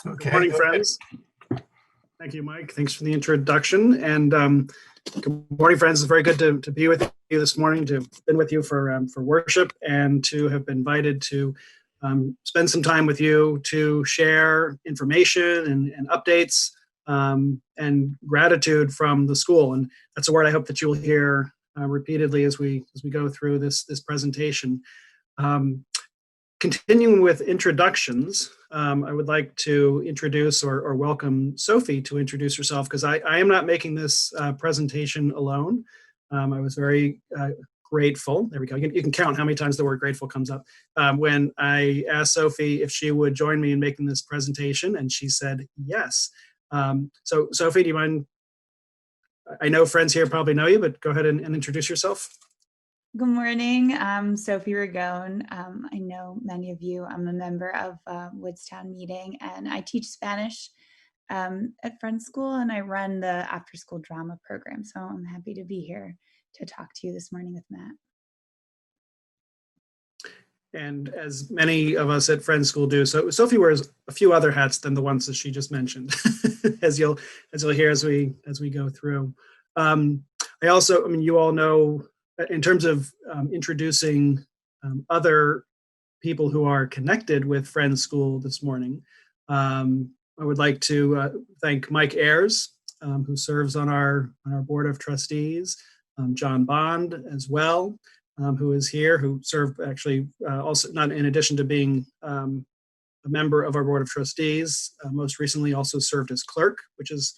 Okay. Good morning, friends. Thank you, Mike. Thanks for the introduction. And good morning, friends. It's very good to be with you this morning, to have been with you for worship, and to have been invited to spend some time with you to share information and updates and gratitude from the school. And that's a word I hope that you'll hear repeatedly as we go through this presentation. Continuing with introductions, I would like to introduce or welcome Sophie to introduce herself, because I am not making this presentation alone. I was very grateful. There we go. You can count how many times the word grateful comes up. When I asked Sophie if she would join me in making this presentation, and she said yes. So Sophie, do you mind? I know friends here probably know you, but go ahead and introduce yourself. Good morning. I'm Sophie Ragone. I know many of you. I'm a member of Woodstown Meeting, and I teach Spanish at Friends School, and I run the after-school drama program. So I'm happy to be here to talk to you this morning with Matt. And as many of us at Friends School do, so Sophie wears a few other hats than the ones that she just mentioned, as you'll hear as we go through. You all know, in terms of introducing other people who are connected with Friends School this morning, I would like to thank Mike Ayers, who serves on our board of trustees, John Bond as well, who is here, who served actually also, not in addition to being a member of our board of trustees, most recently also served as clerk, which is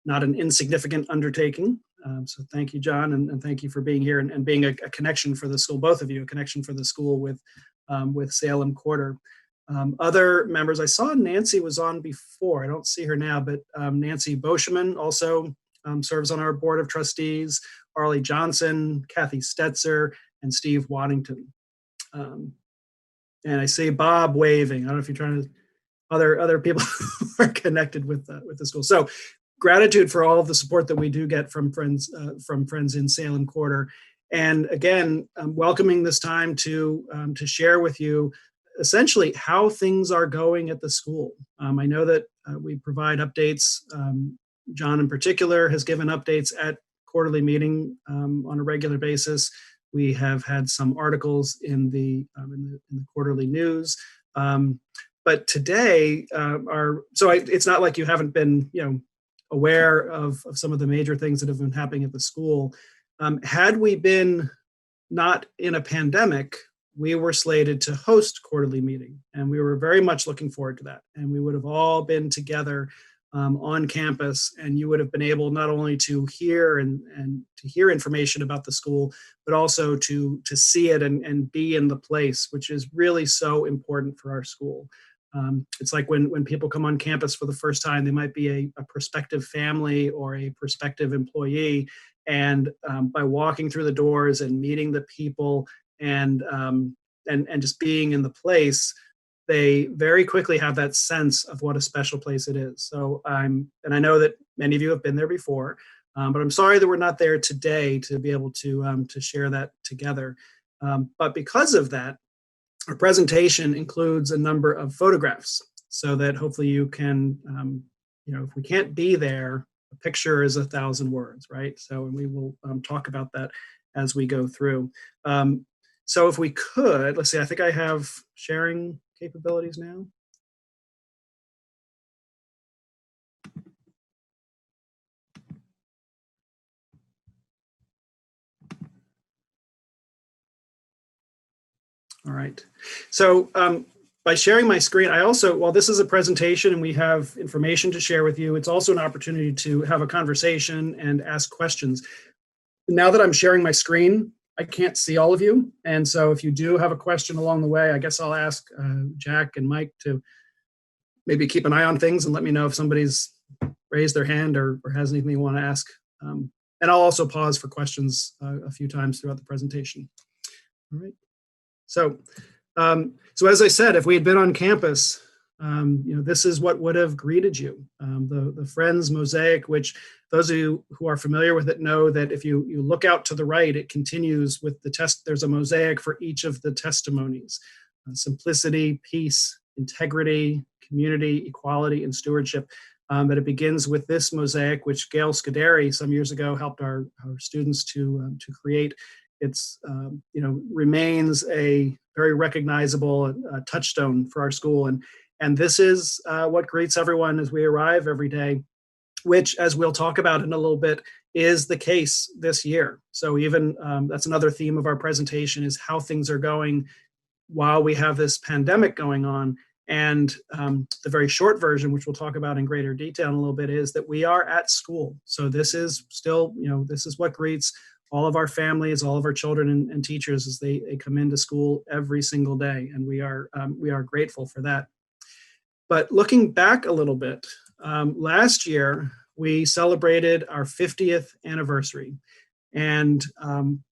not an insignificant undertaking. So thank you, John, and thank you for being here and being a connection for the school, both of you, a connection for the school with Salem Quarter. Other members, I saw Nancy was on before. I don't see her now, but Nancy Boschman also serves on our board of trustees, Arlie Johnson, Kathy Stetzer, and Steve Waddington. And I see Bob waving. I don't know if you're trying to, other people who are connected with the school. So gratitude for all of the support that we do get from friends in Salem Quarter. And again, welcoming this time to share with you essentially how things are going at the school. I know that we provide updates. John in particular has given updates at quarterly meeting on a regular basis. We have had some articles in the quarterly news. But today, it's not like you haven't been, aware of some of the major things that have been happening at the school. Had we been not in a pandemic, we were slated to host quarterly meeting, and we were very much looking forward to that. And we would have all been together on campus, and you would have been able not only to hear and to hear information about the school, but also to see it and be in the place, which is really so important for our school. It's like when people come on campus for the first time, they might be a prospective family or a prospective employee. And by walking through the doors and meeting the people and just being in the place, they very quickly have that sense of what a special place it is. So I know that many of you have been there before, but I'm sorry that we're not there today to be able to share that together. But because of that, our presentation includes a number of photographs so that hopefully you can, if we can't be there, a picture is 1,000 words, right? So we will talk about that as we go through. So if we could, let's see, I think I have sharing capabilities now. All right. So by sharing my screen, I also, while this is a presentation and we have information to share with you, it's also an opportunity to have a conversation and ask questions. Now that I'm sharing my screen, I can't see all of you. And so if you do have a question along the way, I guess I'll ask Jack and Mike to maybe keep an eye on things and let me know if somebody's raised their hand or has anything they want to ask. And I'll also pause for questions a few times throughout the presentation. All right. So as I said, if we had been on campus, this is what would have greeted you. The Friends mosaic, which those of you who are familiar with it know that if you look out to the right, it continues with the test. There's a mosaic for each of the testimonies: simplicity, peace, integrity, community, equality, and stewardship. But it begins with this mosaic, which Gail Scuderi some years ago helped our students to create. It's remains a very recognizable touchstone for our school, and this is what greets everyone as we arrive every day, which, as we'll talk about in a little bit, is the case this year. So even that's another theme of our presentation, is how things are going while we have this pandemic going on. And the very short version, which we'll talk about in greater detail in a little bit, is that we are at school. So this is still, this is what greets all of our families, all of our children and teachers as they come into school every single day. And we are grateful for that. But looking back a little bit, last year we celebrated our 50th anniversary. And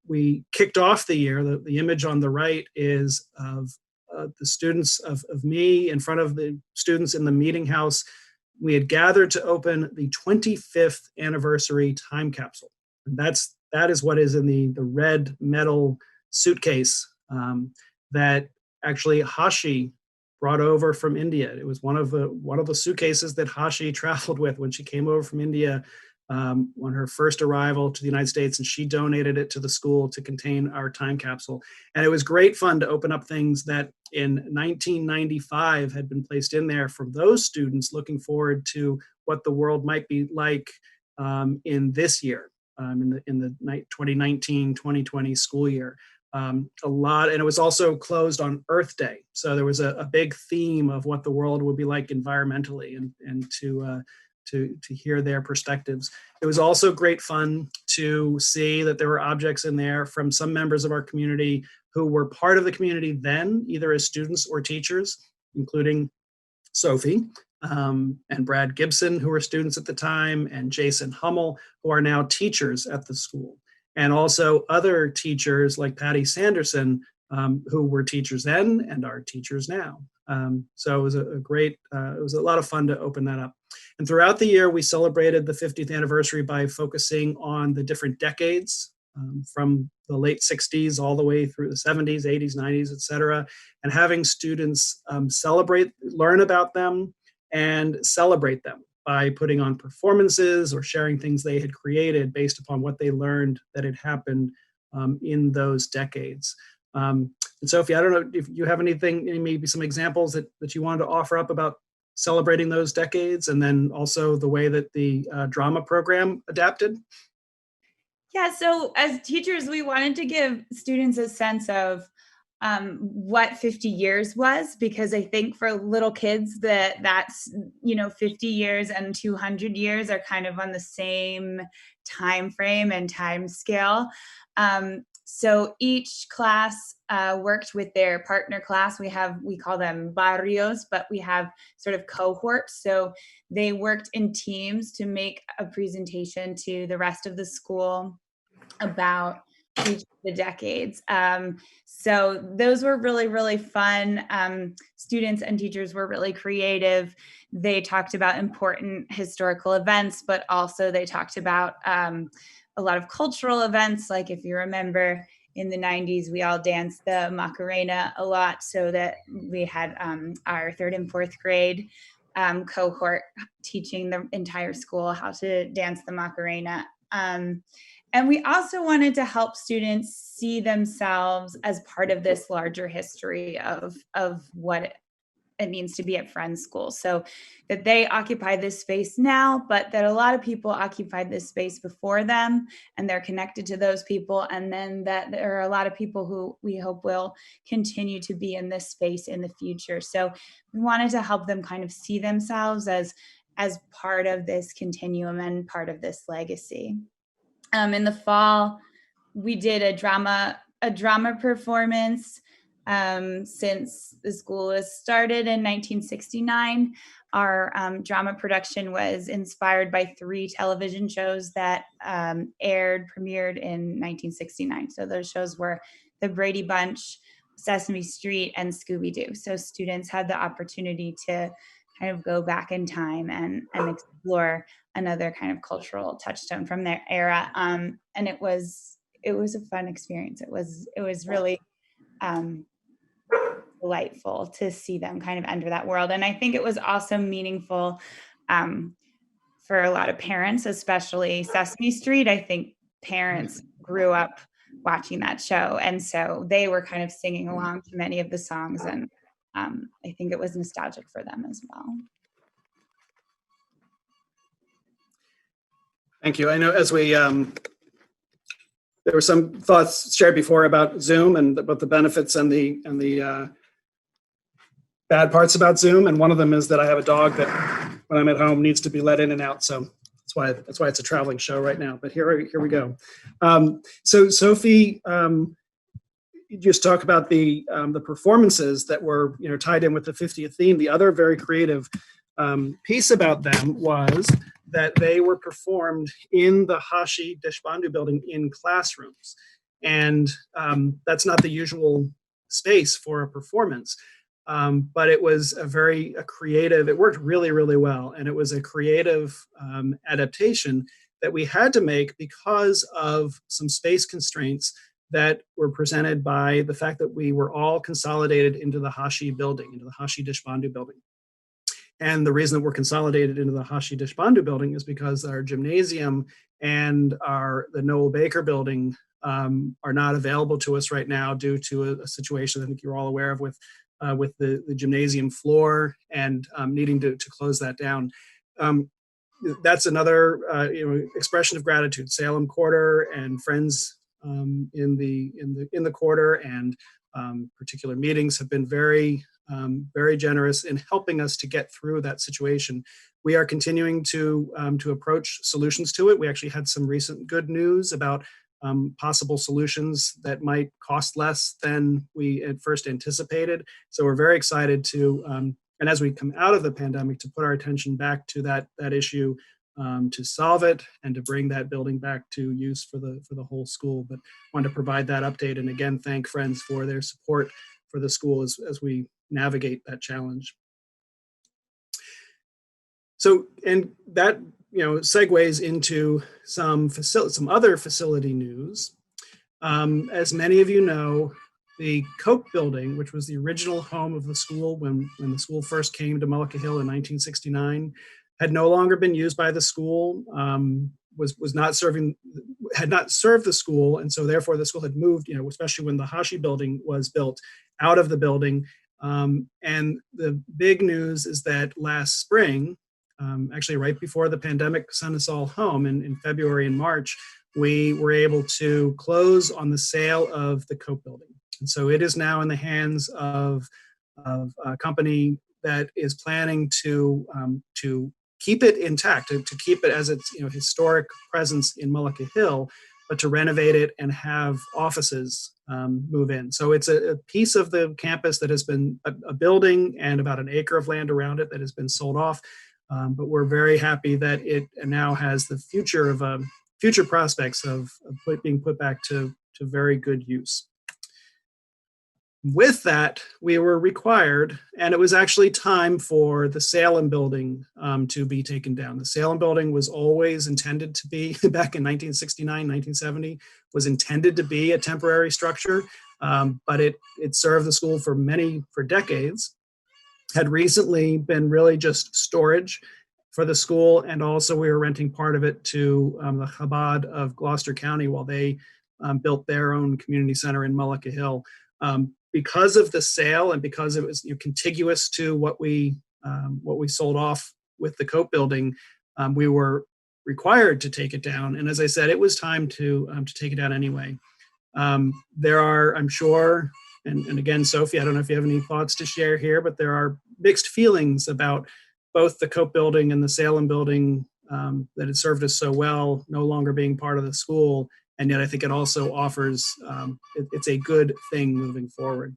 we kicked off the year. The image on the right is of the students of me in front of the students in the meeting house. We had gathered to open the 25th anniversary time capsule. And that is what is in the red metal suitcase that actually Hashi brought over from India. It was one of the suitcases that Hashi traveled with when she came over from India on her first arrival to the United States, and she donated it to the school to contain our time capsule. And it was great fun to open up things that in 1995 had been placed in there from those students looking forward to what the world might be like in this year, in the 2019-2020 school year. A lot, and it was also closed on Earth Day. So there was a big theme of what the world would be like environmentally, and to hear their perspectives. It was also great fun to see that there were objects in there from some members of our community who were part of the community then, either as students or teachers, including Sophie and Brad Gibson, who were students at the time, and Jason Hummel, who are now teachers at the school. And also other teachers like Patty Sanderson, who were teachers then and are teachers now. So it was it was a lot of fun to open that up. And throughout the year, we celebrated the 50th anniversary by focusing on the different decades, from the late 60s all the way through the 70s, 80s, 90s, et cetera, and having students learn about them and celebrate them by putting on performances or sharing things they had created based upon what they learned that had happened in those decades. And Sophie, I don't know if you have anything, maybe some examples that you wanted to offer up about celebrating those decades, and then also the way that the drama program adapted. Yeah, so as teachers, we wanted to give students a sense of what 50 years was, because I think for little kids that's 50 years and 200 years are kind of on the same time frame and time scale. So each class worked with their partner class. We call them barrios, but we have sort of cohorts. So they worked in teams to make a presentation to the rest of the school about each of the decades. So those were really, really fun. Students and teachers were really creative. They talked about important historical events, but also they talked about a lot of cultural events. Like if you remember in the 90s, we all danced the Macarena a lot, so that we had our third and fourth grade cohort teaching the entire school how to dance the Macarena. And we also wanted to help students see themselves as part of this larger history of what it means to be at Friends School. So that they occupy this space now, but that a lot of people occupied this space before them, and they're connected to those people. And then that there are a lot of people who we hope will continue to be in this space in the future. So we wanted to help them kind of see themselves as part of this continuum and part of this legacy. In the fall, we did a drama performance. Since the school was started in 1969, our drama production was inspired by 3 television shows that premiered in 1969. So those shows were The Brady Bunch, Sesame Street, and Scooby-Doo. So students had the opportunity to kind of go back in time and explore another kind of cultural touchstone from their era. And it was a fun experience. It was really delightful to see them kind of enter that world. And I think it was also meaningful for a lot of parents, especially Sesame Street. I think parents grew up watching that show, and so they were kind of singing along to many of the songs, and I think it was nostalgic for them as well. Thank you. I know as we there were some thoughts shared before about Zoom and about the benefits and the bad parts about Zoom, and one of them is that I have a dog that, when I'm at home, needs to be let in and out. So that's why it's a traveling show right now. But here we go. So Sophie, you just talk about the performances that were tied in with the 50th theme. The other very creative piece about them was that they were performed in the Hashi Deshbandu building in classrooms, and that's not the usual space for a performance. But it was a creative, it worked really, really well. And it was a creative adaptation that we had to make because of some space constraints that were presented by the fact that we were all consolidated into the Hashi building, into the Hashi Deshbandu building. And the reason that we're consolidated into the Hashi Deshbandu building is because our gymnasium and the Noel Baker building are not available to us right now due to a situation I think you're all aware of with the gymnasium floor and needing to close that down. That's another expression of gratitude. Salem Quarter and friends in the quarter and particular meetings have been very generous in helping us to get through that situation. We are continuing to approach solutions to it. We actually had some recent good news about possible solutions that might cost less than we at first anticipated. So we're very excited to, and as we come out of the pandemic, to put our attention back to that issue, to solve it and to bring that building back to use for the whole school. But wanted to provide that update, and again, thank Friends for their support for the school as we navigate that challenge. So, and that segues into some other facility news. As many of you know, the Koch building, which was the original home of the school when the school first came to Mullica Hill in 1969, had no longer been used by the school, had not served the school, and so therefore the school had moved, especially when the Hashi building was built, out of the building. And the big news is that last spring, actually right before the pandemic sent us all home in February and March, we were able to close on the sale of the Koch building. And so it is now in the hands of a company that is planning to keep it intact, to keep it as its historic presence in Mullica Hill, but to renovate it and have offices move in. So it's a piece of the campus that has been a building and about an acre of land around it that has been sold off. But we're very happy that it now has the future prospects of being put back to very good use. With that, we were required, and it was actually time for the Salem building to be taken down. The Salem building was always intended to be, back in 1969, 1970, was intended to be a temporary structure, but it served the school for decades. Had recently been really just storage for the school, and also we were renting part of it to the Chabad of Gloucester County while they built their own community center in Mullica Hill. Because of the sale and because it was contiguous to what we sold off with the Koch building, we were required to take it down. And as I said, it was time to take it down anyway. There are, I'm sure, and again, Sophie, I don't know if you have any thoughts to share here, but there are mixed feelings about both the Koch building and the Salem building that had served us so well, no longer being part of the school. And yet I think it also offers, it's a good thing moving forward.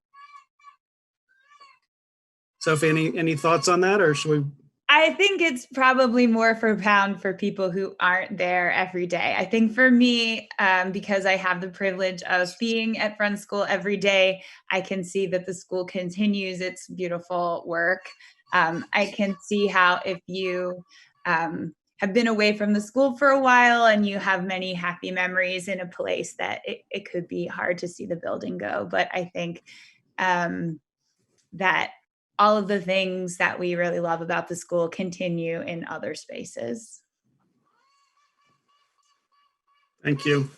Sophie, any thoughts on that, or should we? I think it's probably more profound for people who aren't there every day. I think for me, because I have the privilege of being at Friends School every day, I can see that the school continues its beautiful work. I can see how if you have been away from the school for a while and you have many happy memories in a place, that it could be hard to see the building go. But I think that all of the things that we really love about the school continue in other spaces. Thank you.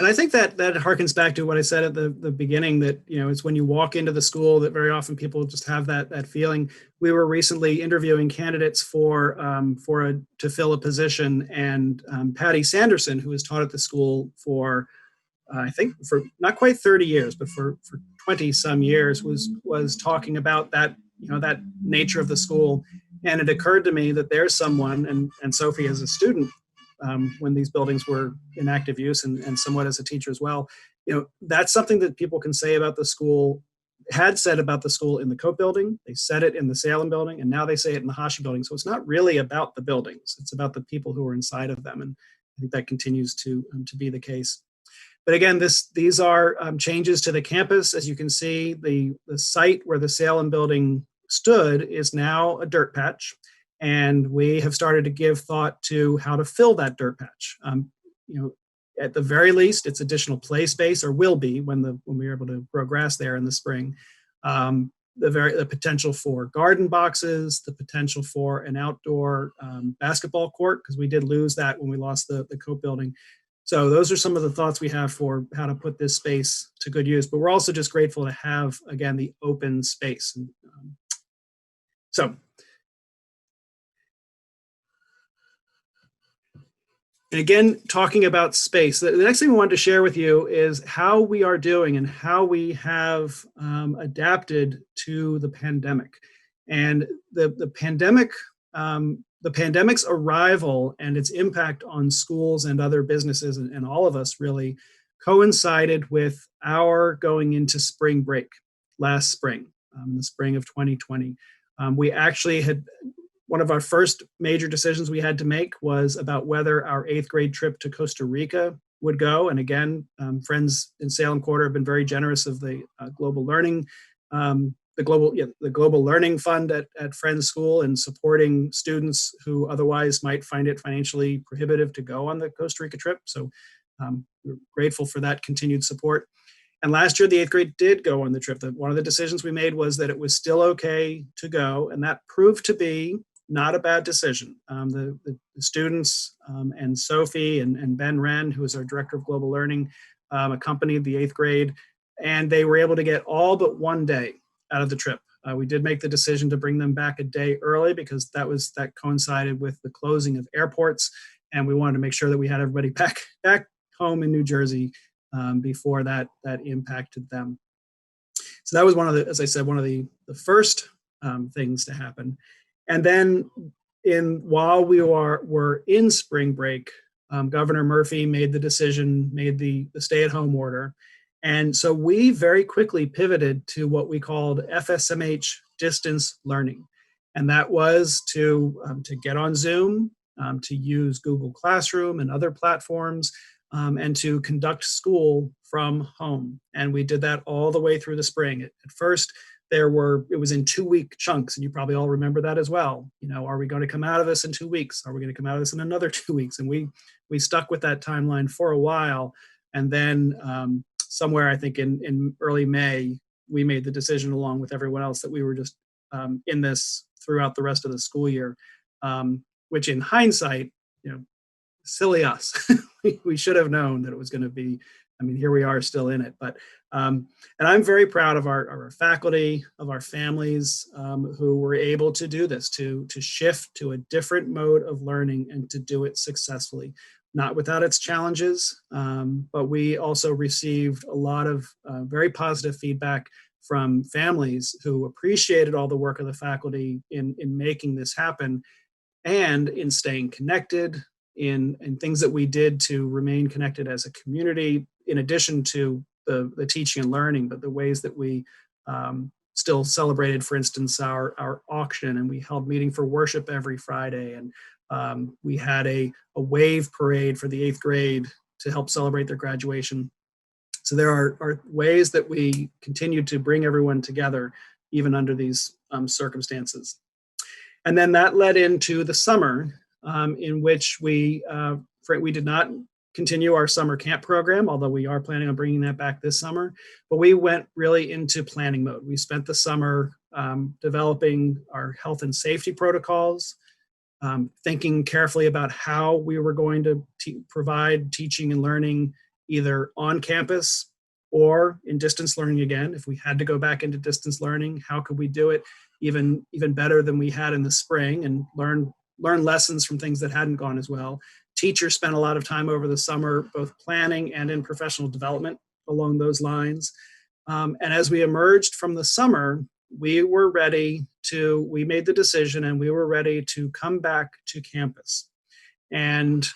And I think that harkens back to what I said at the beginning, that, it's when you walk into the school that very often people just have that feeling. We were recently interviewing candidates to fill a position, and Patty Sanderson, who has taught at the school for I think for not quite 30 years, but for 20 some years, was talking about that, that nature of the school. And it occurred to me that there's someone, and Sophie as a student, when these buildings were in active use, and somewhat as a teacher as well, that's something that people can say about the school, had said about the school in the Cope building. They said it in the Salem building, and now they say it in the Hashi building. So it's not really about the buildings. It's about the people who are inside of them. And I think that continues to be the case. But again, these are changes to the campus. As you can see, the site where the Salem building stood is now a dirt patch. And we have started to give thought to how to fill that dirt patch. At the very least, it's additional play space, or will be when we're able to grow grass there in the spring. The potential for garden boxes, the potential for an outdoor basketball court, because we did lose that when we lost the Cope building. So those are some of the thoughts we have for how to put this space to good use. But we're also just grateful to have, again, the open space. And again, talking about space, the next thing we wanted to share with you is how we are doing and how we have adapted to the pandemic. And the pandemic's arrival and its impact on schools and other businesses, and all of us really, coincided with our going into spring break last spring, the spring of 2020. We actually had, one of our first major decisions we had to make was about whether our 8th grade trip to Costa Rica would go. And again, friends in Salem Quarter have been very generous of the global learning, the Global Learning Fund at Friends School, and supporting students who otherwise might find it financially prohibitive to go on the Costa Rica trip. So we're grateful for that continued support. And last year, the 8th grade did go on the trip. One of the decisions we made was that it was still okay to go, and that proved to be not a bad decision. The students and Sophie and Ben Wren, who is our director of global learning, accompanied the 8th grade, and they were able to get all but one day out of the trip. We did make the decision to bring them back a day early because that coincided with the closing of airports, and we wanted to make sure that we had everybody back home in New Jersey before that impacted them. So that was one of the first things to happen. And then while we were in spring break, Governor Murphy made the stay-at-home order. And so we very quickly pivoted to what we called FSMH distance learning. And that was to get on Zoom, to use Google Classroom and other platforms, and to conduct school from home. And we did that all the way through the spring. At first, it was in 2-week chunks, and you probably all remember that as well. Are we going to come out of this in 2 weeks? Are we going to come out of this in another 2 weeks? And we stuck with that timeline for a while. And then somewhere, I think in early May, we made the decision along with everyone else that we were just in this throughout the rest of the school year, which in hindsight, silly us. We should have known that it was going to be, here we are still in it. But and I'm very proud of our faculty, of our families who were able to do this, to shift to a different mode of learning and to do it successfully. Not without its challenges, but we also received a lot of very positive feedback from families who appreciated all the work of the faculty in making this happen, and in staying connected, in things that we did to remain connected as a community, in addition to the teaching and learning, but the ways that we still celebrated, for instance, our auction, and we held meeting for worship every Friday, and we had a wave parade for the 8th grade to help celebrate their graduation. So there are ways that we continue to bring everyone together, even under these circumstances. And then that led into the summer, in which we did not continue our summer camp program, although we are planning on bringing that back this summer. But we went really into planning mode. We spent the summer developing our health and safety protocols, thinking carefully about how we were going to provide teaching and learning either on campus or in distance learning again. If we had to go back into distance learning, how could we do it even better than we had in the spring, and learn lessons from things that hadn't gone as well. Teachers spent a lot of time over the summer both planning and in professional development along those lines. And as we emerged from the summer, we made the decision and we were ready to come back to campus. And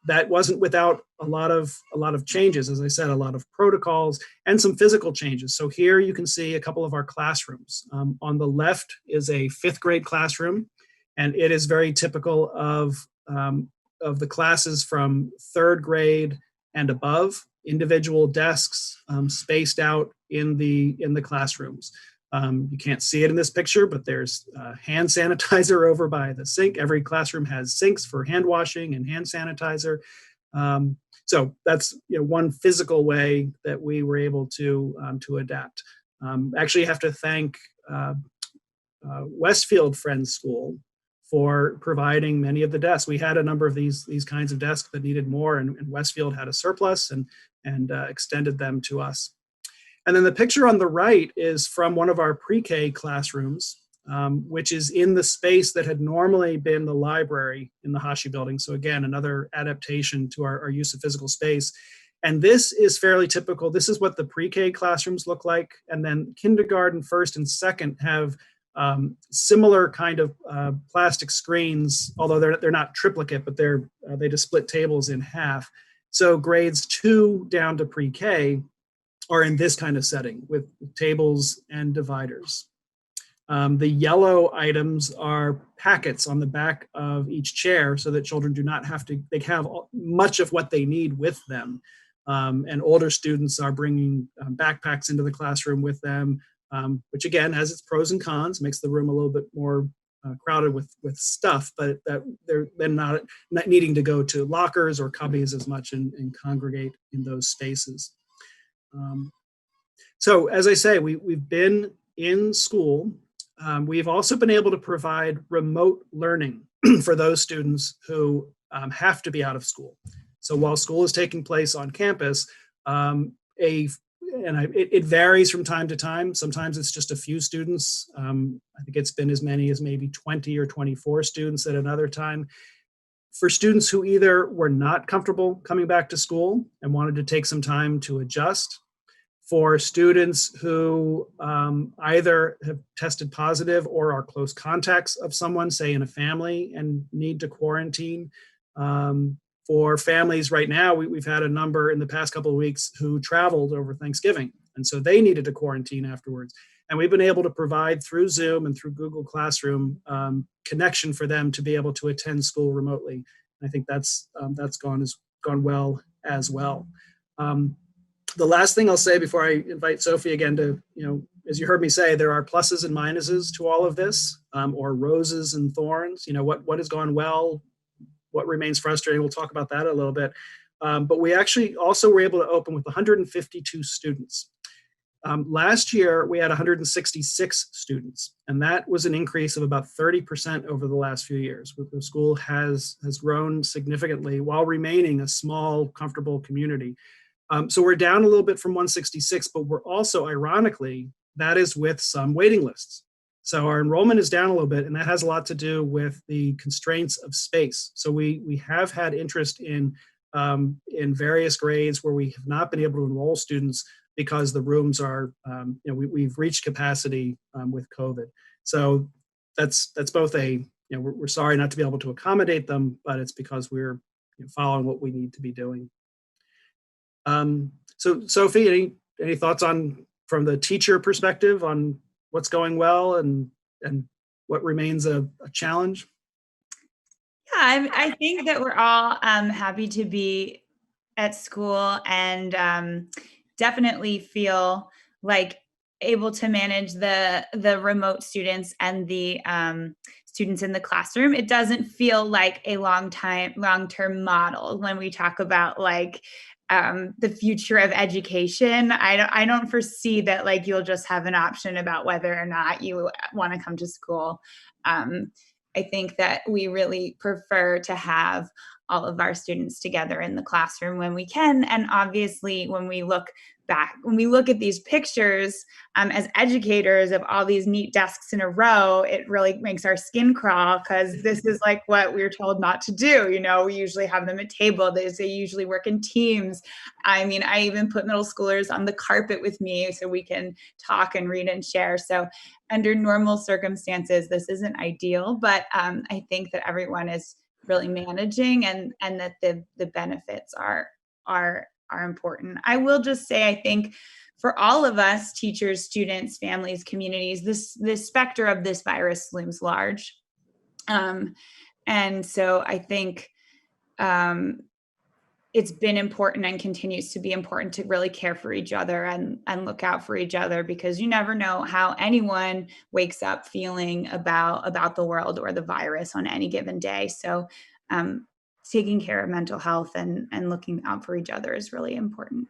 that wasn't without a lot of changes, as I said, a lot of protocols and some physical changes. So here you can see a couple of our classrooms. On the left is a 5th grade classroom, and it is very typical of the classes from 3rd grade and above. Individual desks spaced out in the classrooms. You can't see it in this picture, but there's hand sanitizer over by the sink. Every classroom has sinks for hand washing and hand sanitizer. So that's one physical way that we were able to adapt. Actually, have to thank Westfield Friends School for providing many of the desks. We had a number of these kinds of desks that needed more, and Westfield had a surplus and extended them to us. And then the picture on the right is from one of our pre-K classrooms, which is in the space that had normally been the library in the Hashi building. So again, another adaptation to our use of physical space. And this is fairly typical. This is what the pre-K classrooms look like. And then kindergarten, 1st and 2nd have similar kind of plastic screens, although they're not triplicate, but they just split tables in half. So grades 2 down to pre-K are in this kind of setting with tables and dividers. The yellow items are packets on the back of each chair so that children do not have to, they have much of what they need with them. And older students are bringing backpacks into the classroom with them, which again has its pros and cons, makes the room a little bit more crowded with stuff, but that they're then not needing to go to lockers or cubbies as much and congregate in those spaces. So as I say, we've been in school. We've also been able to provide remote learning for those students who have to be out of school. So while school is taking place on campus, it varies from time to time. Sometimes it's just a few students. I think it's been as many as maybe 20 or 24 students at another time. For students who either were not comfortable coming back to school and wanted to take some time to adjust, for students who either have tested positive or are close contacts of someone, say in a family, and need to quarantine. For families right now, we've had a number in the past couple of weeks who traveled over Thanksgiving, and so they needed to quarantine afterwards. And we've been able to provide through Zoom and through Google Classroom connection for them to be able to attend school remotely. And I think that's gone well as well. The last thing I'll say before I invite Sophie again to, as you heard me say, there are pluses and minuses to all of this, or roses and thorns. What has gone well, what remains frustrating. We'll talk about that a little bit. But we actually also were able to open with 152 students. Last year, we had 166 students, and that was an increase of about 30% over the last few years. The school has grown significantly while remaining a small, comfortable community. So we're down a little bit from 166, but we're also, ironically, that is with some waiting lists. So our enrollment is down a little bit, and that has a lot to do with the constraints of space. So we have had interest in various grades where we have not been able to enroll students because the rooms are, we've reached capacity with COVID. So that's both we're sorry not to be able to accommodate them, but it's because we're following what we need to be doing. So Sophie, any thoughts from the teacher perspective on what's going well and what remains a challenge? Yeah, I think that we're all happy to be at school and definitely feel like able to manage the remote students and the students in the classroom, it doesn't feel like a long-term model when we talk about like the future of education. I don't foresee that like you'll just have an option about whether or not you want to come to school. I think that we really prefer to have all of our students together in the classroom when we can. And obviously, when we look at these pictures as educators of all these neat desks in a row, it really makes our skin crawl because this is like what we're told not to do. You know, we usually have them at table. They usually work in teams. I mean, I even put middle schoolers on the carpet with me so we can talk and read and share. So under normal circumstances, this isn't ideal, but I think that everyone is really managing and that the benefits are important. I will just say, I think for all of us, teachers, students, families, communities, this specter of this virus looms large. And so I think it's been important and continues to be important to really care for each other and look out for each other, because you never know how anyone wakes up feeling about the world or the virus on any given day. So taking care of mental health and looking out for each other is really important.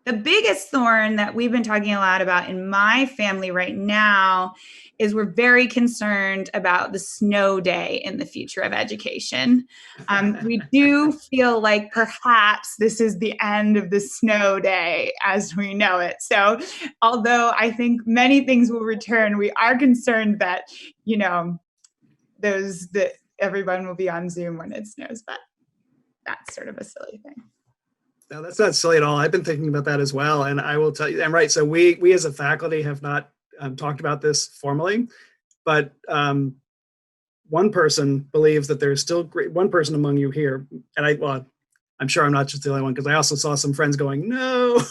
The biggest thorn that we've been talking a lot about in my family right now is we're very concerned about the snow day in the future of education. We do feel like perhaps this is the end of the snow day as we know it. So although I think many things will return, we are concerned that, you know, that everyone will be on Zoom when it snows, but that's sort of a silly thing. No, that's not silly at all. I've been thinking about that as well. And I will tell you, I'm right. So we as a faculty have not talked about this formally, but one person believes that there's still one person among you here. And I'm sure I'm not just the only one, because I also saw some friends going, no,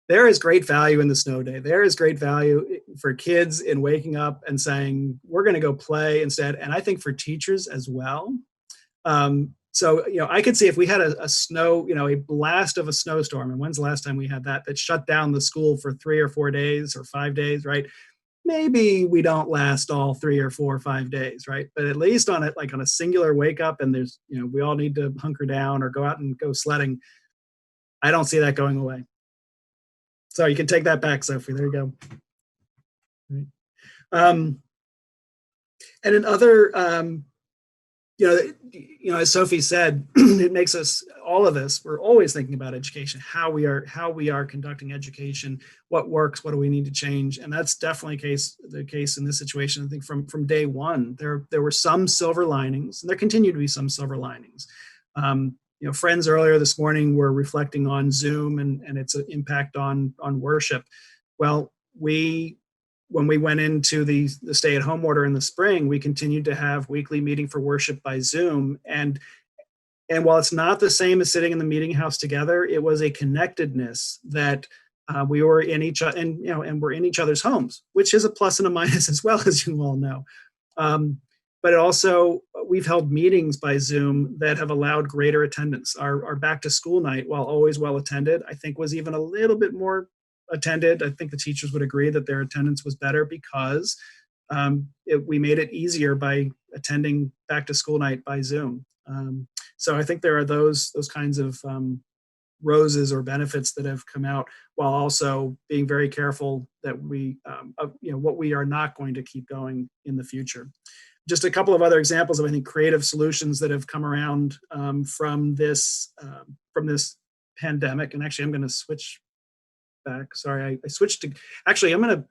there is great value in the snow day. There is great value for kids in waking up and saying, we're going to go play instead. And I think for teachers as well. So, I could see if we had a snow, a blast of a snowstorm, and when's the last time we had that shut down the school for 3 or 4 days or 5 days, right? Maybe we don't last all 3 or 4 or 5 days, right? But at least on it, like on a singular wake up and there's, we all need to hunker down or go out and go sledding. I don't see that going away. So you can take that back, Sophie. There you go. Right. And in other, as Sophie said, it makes us, all of us, we're always thinking about education, how we are conducting education, what works, what do we need to change, and that's definitely the case in this situation. I think from day one, there were some silver linings, and there continue to be some silver linings. Friends earlier this morning were reflecting on Zoom and its impact on worship. Well, when we went into the stay-at-home order in the spring, we continued to have weekly meeting for worship by Zoom. And while it's not the same as sitting in the meeting house together, it was a connectedness that we were in and we're in each other's homes, which is a plus and a minus as well, as you all know. But it also, we've held meetings by Zoom that have allowed greater attendance. Our back to school night, while always well attended, I think was even a little bit more attended. I think the teachers would agree that their attendance was better because we made it easier by attending back to school night by Zoom. So I think there are those kinds of roses or benefits that have come out, while also being very careful that what we are not going to keep going in the future. Just a couple of other examples of, I think, creative solutions that have come around from this pandemic. And actually, I'm going to switch back. Sorry, I switched to, actually, I'm going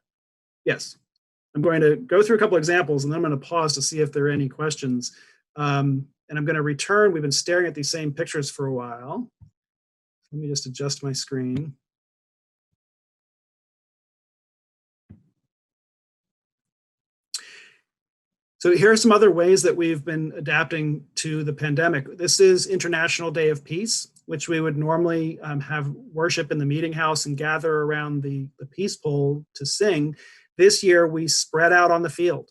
to go through a couple examples and then I'm going to pause to see if there are any questions. And I'm going to return. We've been staring at these same pictures for a while. Let me just adjust my screen. So here are some other ways that we've been adapting to the pandemic. This is International Day of Peace, which we would normally have worship in the meeting house and gather around the peace pole to sing. This year, we spread out on the field.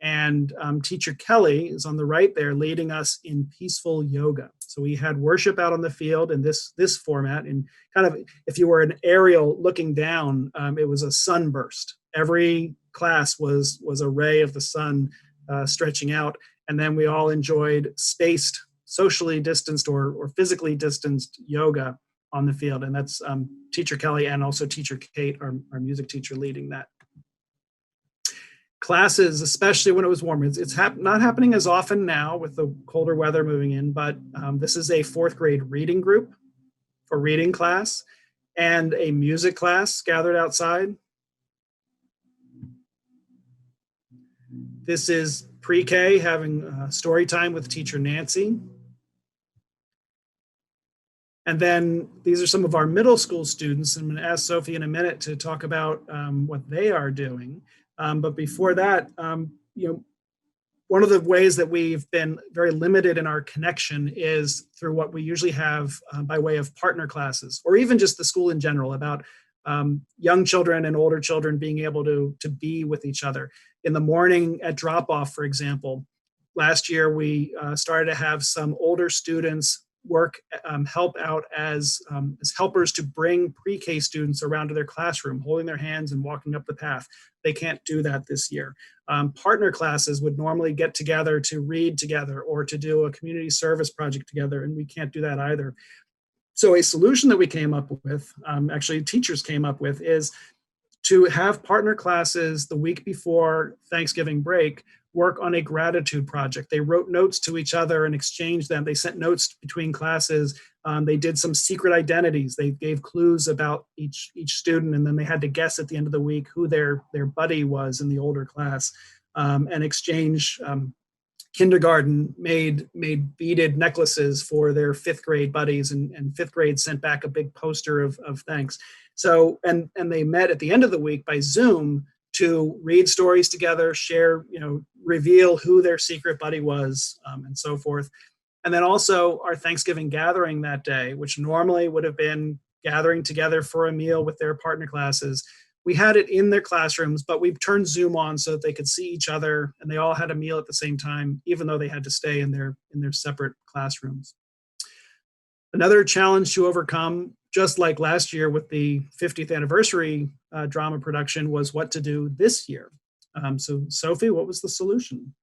And Teacher Kelly is on the right there leading us in peaceful yoga. So we had worship out on the field in this format. And kind of, if you were an aerial looking down, it was a sunburst. Every class was a ray of the sun stretching out. And then we all enjoyed spaced, socially distanced or physically distanced yoga on the field. And that's Teacher Kelly and also Teacher Kate, our music teacher, leading that. Classes, especially when it was warm, it's not happening as often now with the colder weather moving in, but this is a fourth grade reading group or reading class and a music class gathered outside. This is pre-K having story time with Teacher Nancy. And then these are some of our middle school students. I'm going to ask Sophie in a minute to talk about what they are doing. But before that, one of the ways that we've been very limited in our connection is through what we usually have by way of partner classes, or even just the school in general, about young children and older children being able to be with each other. In the morning at drop-off, for example, last year we started to have some older students help out as helpers to bring pre-K students around to their classroom, holding their hands and walking up the path. They can't do that this year. Partner classes would normally get together to read together or to do a community service project together, and we can't do that either. So a solution that we came up with, actually teachers came up with, is to have partner classes the week before Thanksgiving break work on a gratitude project. They wrote notes to each other and exchanged them. They sent notes between classes. They did some secret identities. They gave clues about each student, and then they had to guess at the end of the week who their buddy was in the older class, and exchange. Kindergarten made beaded necklaces for their fifth grade buddies, and fifth grade sent back a big poster of thanks. So, and they met at the end of the week by Zoom to read stories together, share, reveal who their secret buddy was, and so forth. And then also our Thanksgiving gathering that day, which normally would have been gathering together for a meal with their partner classes. We had it in their classrooms, but we turned Zoom on so that they could see each other, and they all had a meal at the same time, even though they had to stay in their separate classrooms. Another challenge to overcome, just like last year with the 50th anniversary drama production, was what to do this year. So Sophie, what was the solution?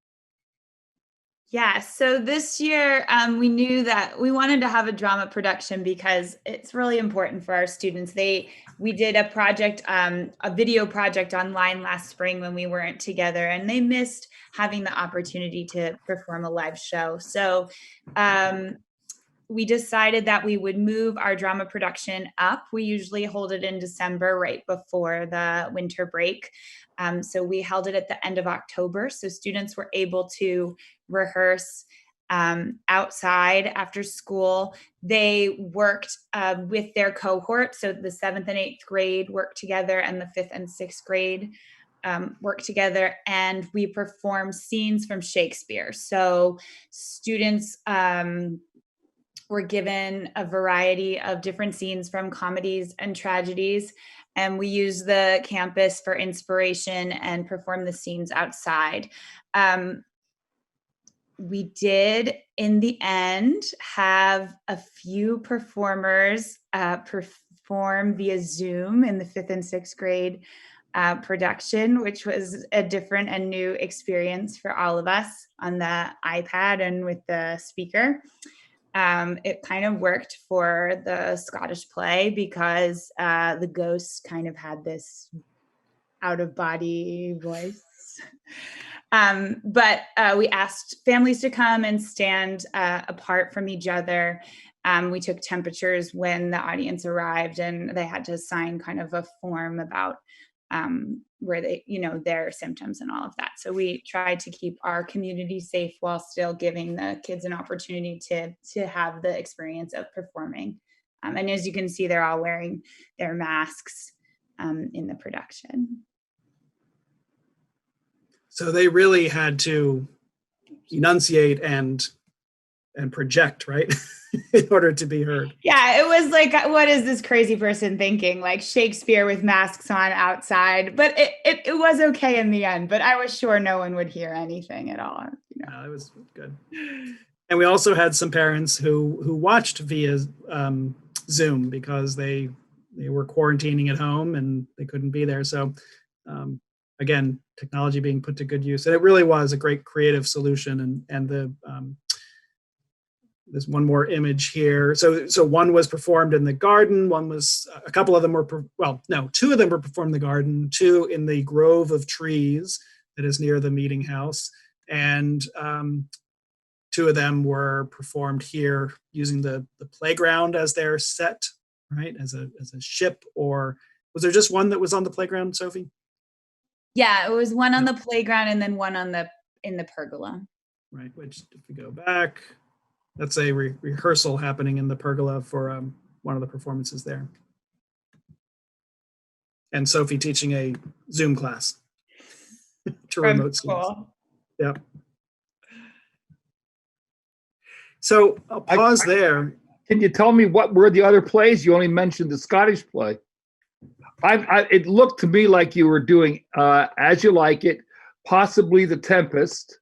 Yeah, so this year we knew that we wanted to have a drama production because it's really important for our students. We did a project, a video project online last spring when we weren't together, and they missed having the opportunity to perform a live show. So we decided that we would move our drama production up. We usually hold it in December, right before the winter break. So we held it at the end of October. So students were able to rehearse outside after school. They worked with their cohort. So the 7th and 8th grade worked together, and the 5th and 6th grade worked together. And we performed scenes from Shakespeare. So students were given a variety of different scenes from comedies and tragedies, and we used the campus for inspiration and performed the scenes outside. We did, in the end, have a few performers perform via Zoom in the 5th and 6th grade production, which was a different and new experience for all of us on the iPad and with the speaker. It kind of worked for the Scottish play because the ghosts kind of had this out-of-body voice. But we asked families to come and stand apart from each other. We took temperatures when the audience arrived, and they had to sign kind of a form about where they, their symptoms and all of that. So we tried to keep our community safe while still giving the kids an opportunity to have the experience of performing. And as you can see, they're all wearing their masks in the production. So they really had to enunciate and and project, right, in order to be heard. Yeah, it was like, what is this crazy person thinking? Like Shakespeare with masks on outside. But it was okay in the end. But I was sure no one would hear anything at all. No, it was good. And we also had some parents who watched via Zoom because they were quarantining at home and they couldn't be there. So again, technology being put to good use, and it really was a great creative solution. And the there's one more image here. So one was performed in the garden. One was, a couple of them were, two of them were performed in the garden. Two in the grove of trees that is near the meeting house, and two of them were performed here using the playground as their set, right? As a ship. Or was there just one that was on the playground, Sophie? Yeah, it was one on the playground and then one in the pergola. Right, which if we go back, that's a rehearsal happening in the pergola for one of the performances there. And Sophie teaching a Zoom class to remote students. Yep. So I'll pause there. Can you tell me what were the other plays? You only mentioned the Scottish play. It looked to me like you were doing As You Like It, possibly The Tempest.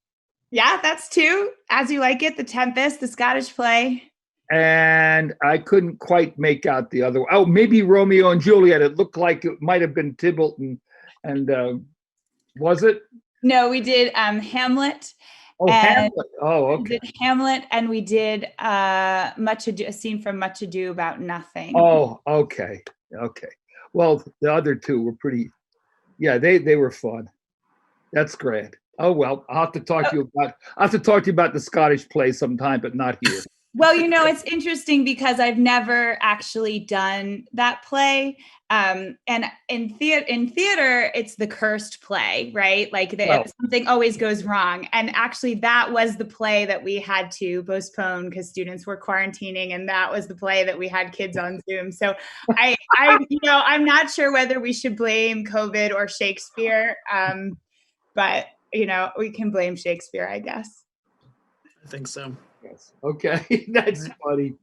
Yeah, that's two. As You Like It, The Tempest, the Scottish play. And I couldn't quite make out the other one. Oh, maybe Romeo and Juliet. It looked like it might have been Tybalt and was it? No, we did Hamlet. Oh, Hamlet. Oh, okay. We did Hamlet, and we did a scene from Much Ado About Nothing. Oh, okay. Okay. Well, the other two were pretty, yeah, they were fun. That's great. Oh, well, I'll have to talk to you about the Scottish play sometime, but not here. Well, it's interesting because I've never actually done that play. And in theater, it's the cursed play, right? Like something always goes wrong. And actually, that was the play that we had to postpone because students were quarantining, and that was the play that we had kids on Zoom. So I'm not sure whether we should blame COVID or Shakespeare, but we can blame Shakespeare, I guess. I think so. Yes. Okay. That's funny.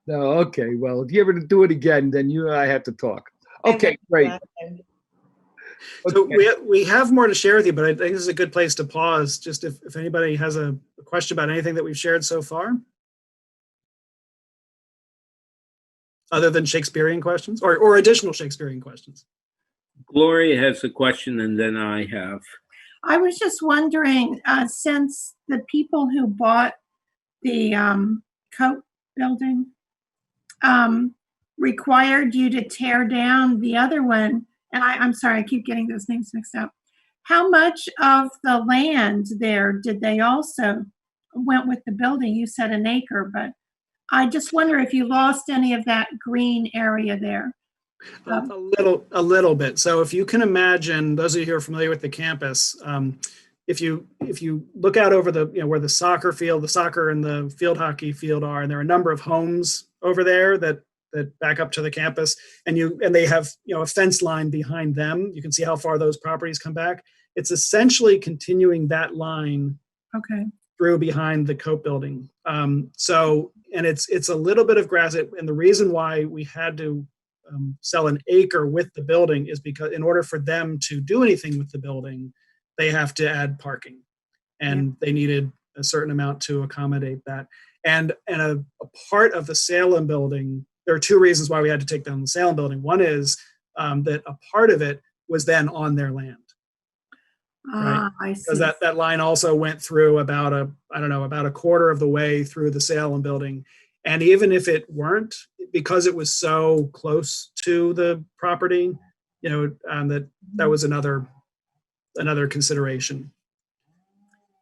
No. Okay. Well, if you ever do it again, then you and I have to talk. Okay. Great. Okay. So we have more to share with you, but I think this is a good place to pause. Just if anybody has a question about anything that we've shared so far, other than Shakespearean questions or additional Shakespearean questions. Gloria has a question, and then I have. I was just wondering, since the people who bought the Cope building required you to tear down the other one, and I'm sorry, I keep getting those names mixed up. How much of the land there did they also went with the building? You said an acre, but I just wonder if you lost any of that green area there. A little bit. So if you can imagine, those of you who are familiar with the campus, if you look out over the where the soccer and the field hockey field are, and there are a number of homes over there that back up to the campus, and they have a fence line behind them. You can see how far those properties come back. It's essentially continuing that line through behind the Cope building. So it's a little bit of grass, and the reason why we had to sell an acre with the building is because in order for them to do anything with the building, they have to add parking, and they needed a certain amount to accommodate that. And a part of the Salem building, there are two reasons why we had to take down the Salem building. One is that a part of it was then on their land. Right? I see. Because that line also went through about a quarter of the way through the Salem building. And even if it weren't, because it was so close to the property, that was another consideration.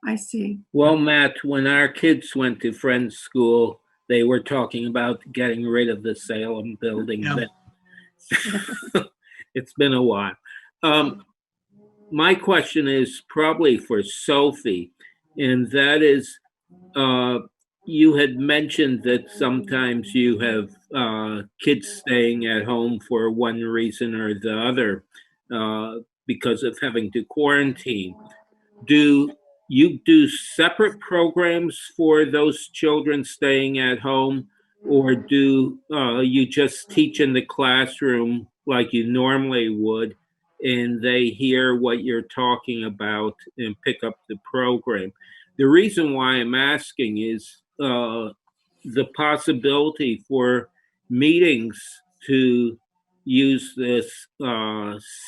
I see. Well, Matt, when our kids went to Friends School, they were talking about getting rid of the Salem building. Yeah. It's been a while. My question is probably for Sophie, and that is, you had mentioned that sometimes you have kids staying at home for one reason or the other because of having to quarantine. Do you do separate programs for those children staying at home, or do you just teach in the classroom like you normally would, and they hear what you're talking about and pick up the program? The reason why I'm asking is the possibility for meetings to use this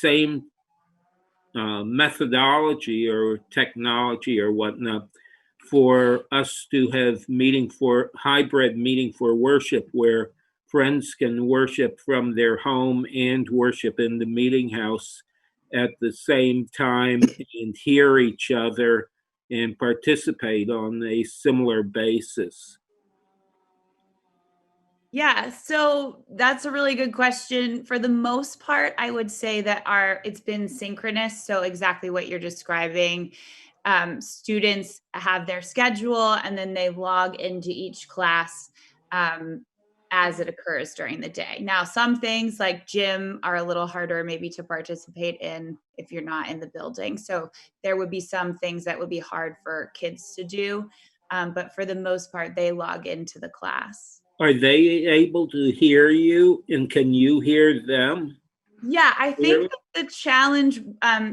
same methodology or technology or whatnot, for us to have hybrid meeting for worship, where friends can worship from their home and worship in the meeting house at the same time and hear each other and participate on a similar basis. Yeah, so that's a really good question. For the most part, I would say that it's been synchronous. So exactly what you're describing. Students have their schedule and then they log into each class as it occurs during the day. Now, some things like gym are a little harder maybe to participate in if you're not in the building. So there would be some things that would be hard for kids to do. But for the most part, they log into the class. Are they able to hear you, and can you hear them? Yeah, I think that the challenge,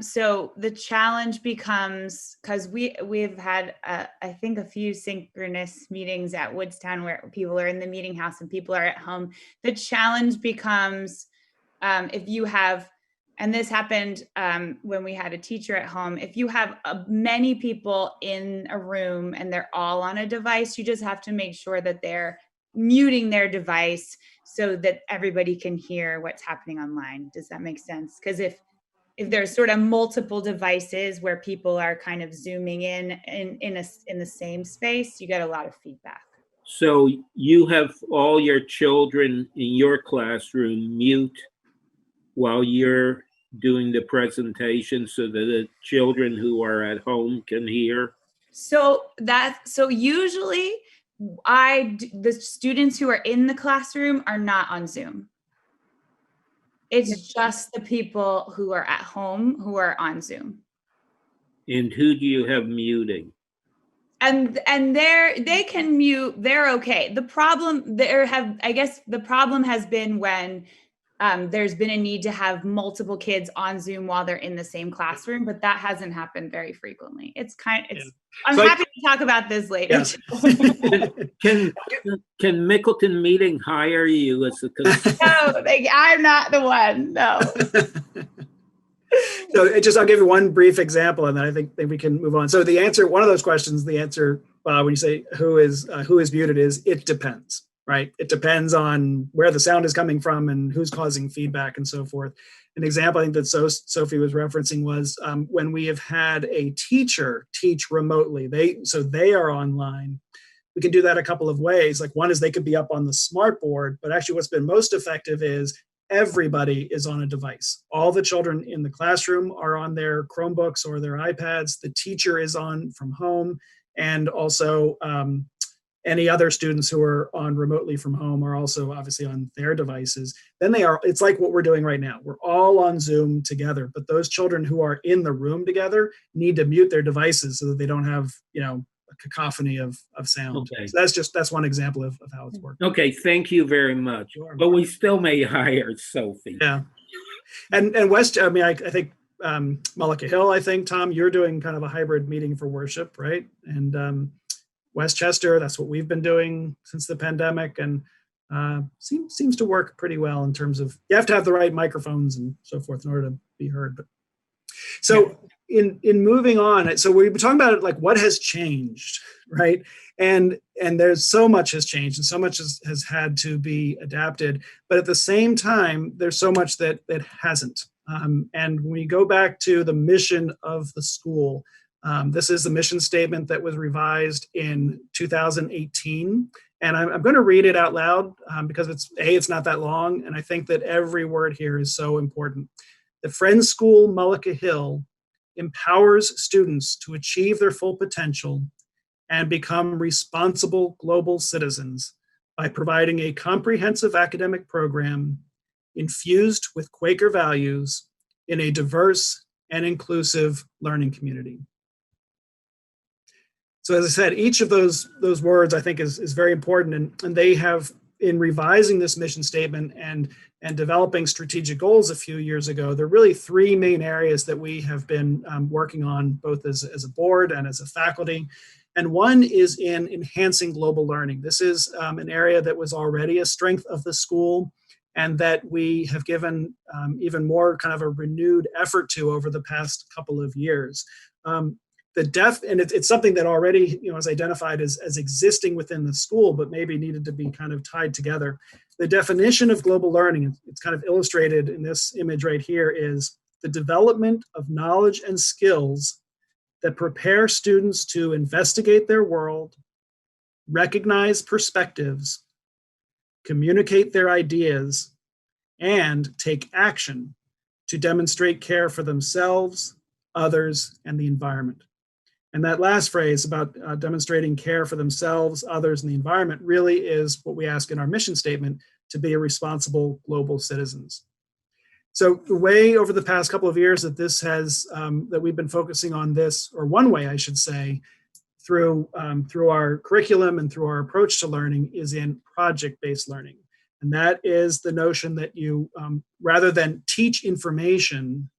so the challenge becomes, because we've had I think a few synchronous meetings at Woodstown where people are in the meeting house and people are at home. The challenge becomes if you have, and this happened when we had a teacher at home, if you have many people in a room and they're all on a device, you just have to make sure that they're muting their device so that everybody can hear what's happening online. Does that make sense? Because if there's sort of multiple devices where people are kind of zooming in the same space, you get a lot of feedback. So you have all your children in your classroom mute while you're doing the presentation so that the children who are at home can hear? So usually the students who are in the classroom are not on Zoom. It's just the people who are at home who are on Zoom. And who do you have muting? And they can mute, they're okay. The problem has been when there's been a need to have multiple kids on Zoom while they're in the same classroom, but that hasn't happened very frequently. I'm happy to talk about this later. Yes. Can Mickleton Meeting hire you as a consultant? No, I'm not the one. No. So I'll give you one brief example, and then I think we can move on. So the answer, one of those questions, the answer when you say who is muted is it depends, right? It depends on where the sound is coming from and who's causing feedback and so forth. An example I think that Sophie was referencing was when we have had a teacher teach remotely. They are online. We can do that a couple of ways. Like one is they could be up on the smart board, but actually what's been most effective is everybody is on a device. All the children in the classroom are on their Chromebooks or their iPads. The teacher is on from home, and also any other students who are on remotely from home are also obviously on their devices. Then it's like what we're doing right now. We're all on Zoom together, but those children who are in the room together need to mute their devices so that they don't have, a cacophony of sound. Okay. So that's one example of how it's working. Okay, thank you very much. Sure. But we still may hire Sophie. Yeah. And West, I think Mullica Hill, I think, Tom, you're doing kind of a hybrid meeting for worship, right? And Westchester, that's what we've been doing since the pandemic, and seems to work pretty well in terms of, you have to have the right microphones and so forth in order to be heard. But so in moving on, so we've been talking about it, like what has changed, right? And there's so much has changed and so much has had to be adapted, but at the same time, there's so much that hasn't. And when we go back to the mission of the school, this is the mission statement that was revised in 2018. And I'm going to read it out loud because it's not that long. And I think that every word here is so important. The Friends School Mullica Hill empowers students to achieve their full potential and become responsible global citizens by providing a comprehensive academic program infused with Quaker values in a diverse and inclusive learning community. So as I said, each of those words I think is very important, and they have, in revising this mission statement and developing strategic goals a few years ago, there are really three main areas that we have been working on, both as a board and as a faculty. And one is in enhancing global learning. This is an area that was already a strength of the school, and that we have given even more kind of a renewed effort to over the past couple of years. And it's something that already, is identified as existing within the school, but maybe needed to be kind of tied together. The definition of global learning, it's kind of illustrated in this image right here, is the development of knowledge and skills that prepare students to investigate their world, recognize perspectives, communicate their ideas, and take action to demonstrate care for themselves, others, and the environment. And that last phrase about demonstrating care for themselves, others, and the environment really is what we ask in our mission statement, to be a responsible global citizens. So the way over the past couple of years that this has, that we've been focusing on this, or one way I should say, through our curriculum and through our approach to learning, is in project-based learning. And that is the notion that you, rather than teach information,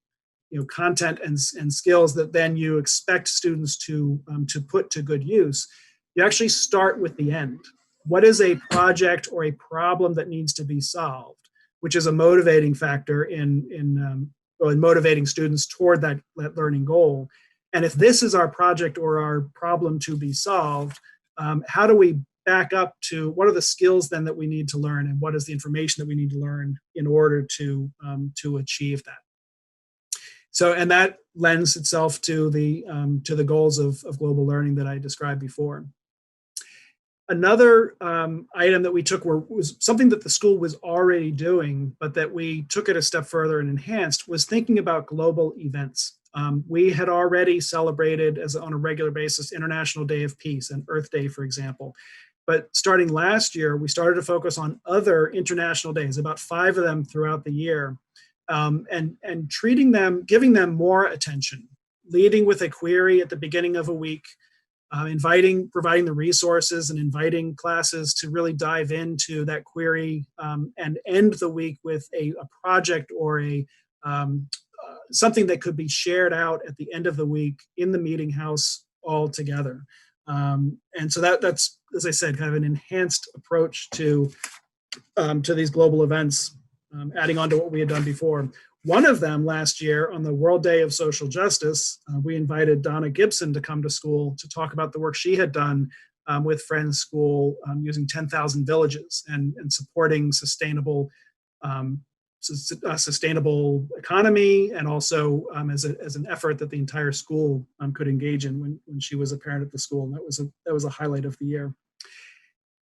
content and skills that then you expect students to put to good use, you actually start with the end. What is a project or a problem that needs to be solved, which is a motivating factor in motivating students toward that learning goal. And if this is our project or our problem to be solved, how do we back up to what are the skills then that we need to learn, and what is the information that we need to learn in order to achieve that? So, and that lends itself to the goals of global learning that I described before. Another item that we took was something that the school was already doing, but that we took it a step further and enhanced, was thinking about global events. We had already celebrated on a regular basis International Day of Peace and Earth Day, for example. But starting last year, we started to focus on other international days, about 5 of them throughout the year. And treating them, giving them more attention, leading with a query at the beginning of a week, providing the resources and inviting classes to really dive into that query, and end the week with a project or something that could be shared out at the end of the week in the meeting house all together. And so that's, as I said, kind of an enhanced approach to these global events. Adding on to what we had done before. One of them last year on the World Day of Social Justice, we invited Donna Gibson to come to school to talk about the work she had done with Friends School, using 10,000 villages and supporting sustainable economy, and also as an effort that the entire school could engage in when she was a parent at the school. And that was a highlight of the year.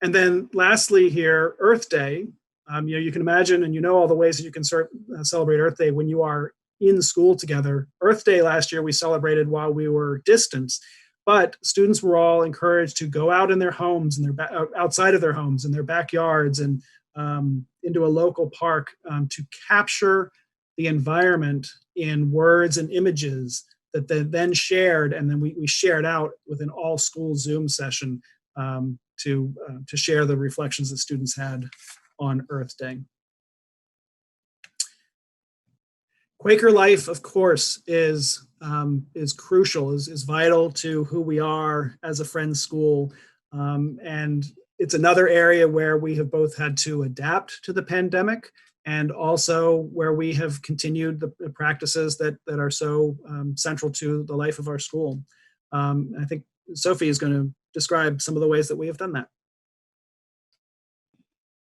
And then lastly here, Earth Day. You can imagine, and all the ways that you can celebrate Earth Day when you are in school together. Earth Day last year we celebrated while we were distant, but students were all encouraged to go out in their homes and outside of their homes in their backyards and into a local park to capture the environment in words and images that they then shared, and then we shared out with an all school Zoom session to share the reflections that students had on Earth Day. Quaker Life, of course, is crucial, is vital to who we are as a Friends School. And it's another area where we have both had to adapt to the pandemic, and also where we have continued the practices that are so central to the life of our school. I think Sophie is going to describe some of the ways that we have done that.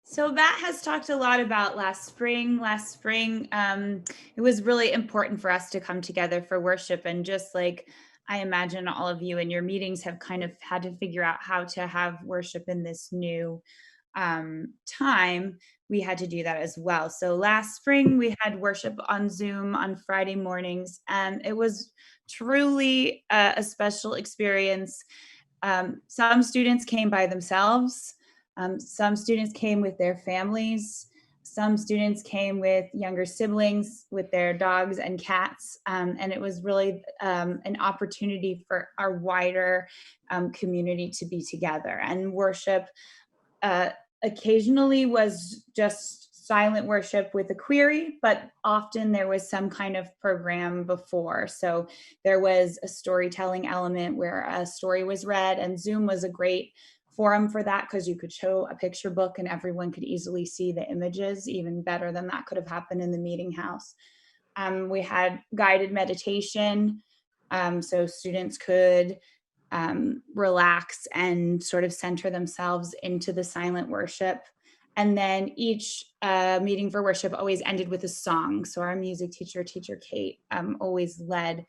So Matt has talked a lot about last spring. It was really important for us to come together for worship, and just like I imagine all of you in your meetings have kind of had to figure out how to have worship in this new time, we had to do that as well. So last spring we had worship on Zoom on Friday mornings, and it was truly a special experience. Some students came by themselves. Some students came with their families. Some students came with younger siblings, with their dogs and cats, and it was really an opportunity for our wider community to be together. And worship occasionally was just silent worship with a query, but often there was some kind of program before. So there was a storytelling element where a story was read, and Zoom was a great forum for that because you could show a picture book and everyone could easily see the images, even better than that could have happened in the meeting house. We had guided meditation, so students could relax and sort of center themselves into the silent worship. And then each meeting for worship always ended with a song. So our music teacher, Teacher Kate, always led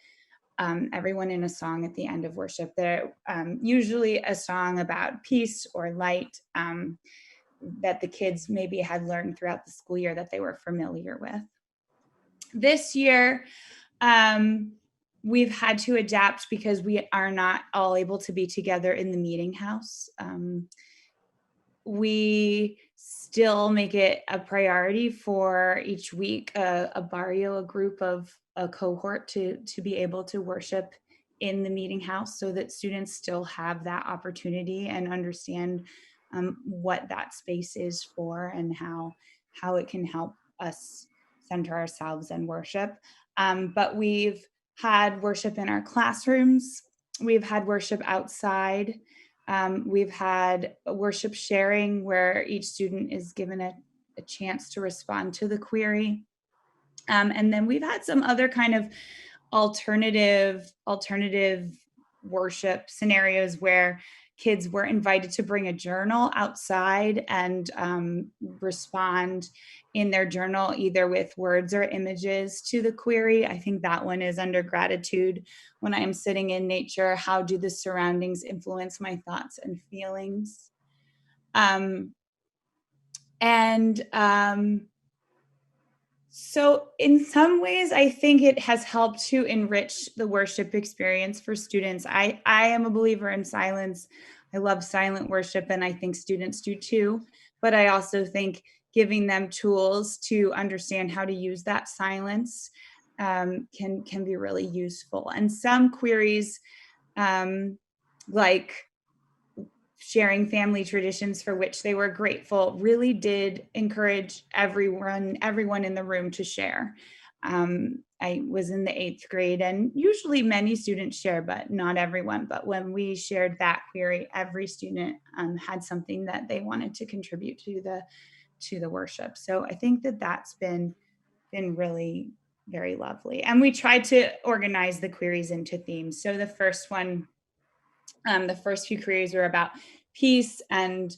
everyone in a song at the end of worship. There usually a song about peace or light that the kids maybe had learned throughout the school year that they were familiar with. This year, we've had to adapt because we are not all able to be together in the meeting house. We still make it a priority for each week a barrio, a group of a cohort to be able to worship in the meeting house so that students still have that opportunity and understand what that space is for and how it can help us center ourselves and worship. But we've had worship in our classrooms. We've had worship outside. We've had worship sharing where each student is given a chance to respond to the query. And then we've had some other kind of alternative worship scenarios where kids were invited to bring a journal outside and respond in their journal either with words or images to the query. I think that one is under gratitude. When I am sitting in nature, how do the surroundings influence my thoughts and feelings? So in some ways, I think it has helped to enrich the worship experience for students. I am a believer in silence. I love silent worship, and I think students do too. But I also think giving them tools to understand how to use that silence can be really useful. And some queries, like sharing family traditions for which they were grateful, really did encourage everyone in the room to share. I was in the 8th grade, and usually many students share, but not everyone. But when we shared that query, every student had something that they wanted to contribute to the worship. So I think that that's been really very lovely. And we tried to organize the queries into themes. So the first one, the first few queries were about peace and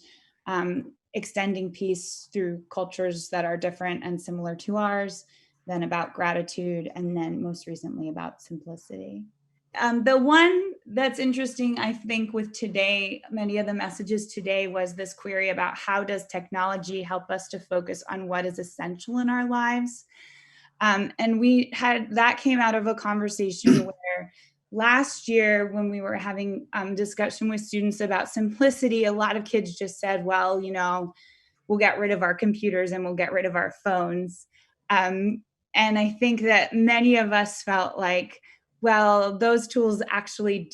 extending peace through cultures that are different and similar to ours, then about gratitude, and then most recently about simplicity. The one that's interesting, I think, with today, many of the messages today was this query about how does technology help us to focus on what is essential in our lives? And we had, that came out of a conversation where last year when we were having discussion with students about simplicity, a lot of kids just said, well, you know, we'll get rid of our computers and we'll get rid of our phones. And I think that many of us felt like, well, those tools actually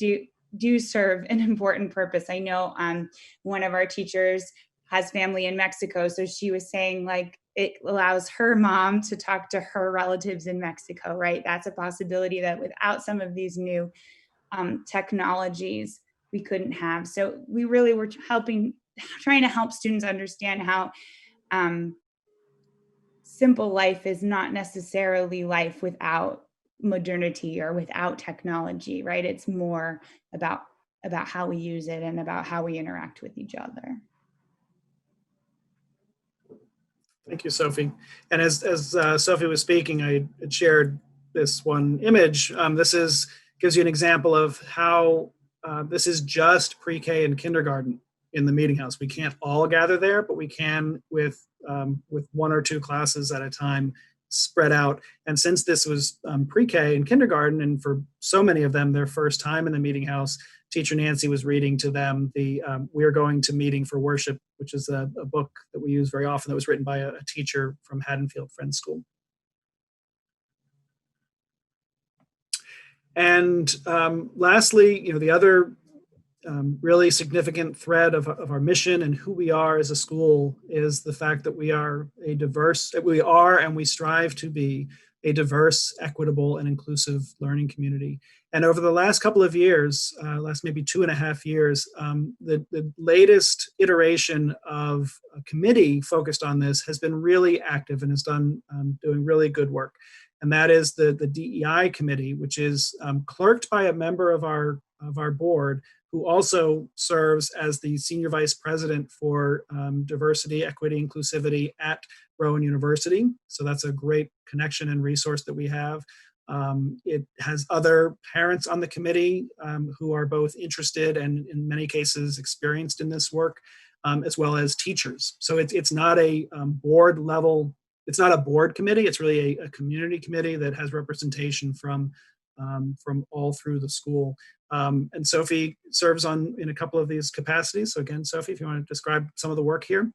do serve an important purpose. I know one of our teachers has family in Mexico, so she was saying like it allows her mom to talk to her relatives in Mexico, right? That's a possibility that without some of these new technologies, we couldn't have. So we really were trying to help students understand how simple life is not necessarily life without modernity or without technology, right? It's more about how we use it and about how we interact with each other. Thank you, Sophie. And as Sophie was speaking, I had shared this one image. This gives you an example of how this is just pre-K and kindergarten in the meeting house. We can't all gather there, but we can with 1 or 2 classes at a time spread out. And since this was pre-K and kindergarten, and for so many of them, their first time in the meeting house, Teacher Nancy was reading to them the We're Going to Meeting for Worship, which is a book that we use very often that was written by a teacher from Haddonfield Friends School. And lastly, the other really significant thread of our mission and who we are as a school is the fact that we are and we strive to be a diverse, equitable, and inclusive learning community. And over the last couple of years, last maybe 2.5 years, the latest iteration of a committee focused on this has been really active and has doing really good work. And that is the DEI committee, which is clerked by a member of our board who also serves as the senior vice president for diversity, equity, inclusivity at Rowan University. So that's a great connection and resource that we have. It has other parents on the committee who are both interested and in many cases experienced in this work, as well as teachers. So it's not a board level, it's not a board committee, it's really a community committee that has representation from all through the school. And Sophie serves in a couple of these capacities. So again, Sophie, if you want to describe some of the work here.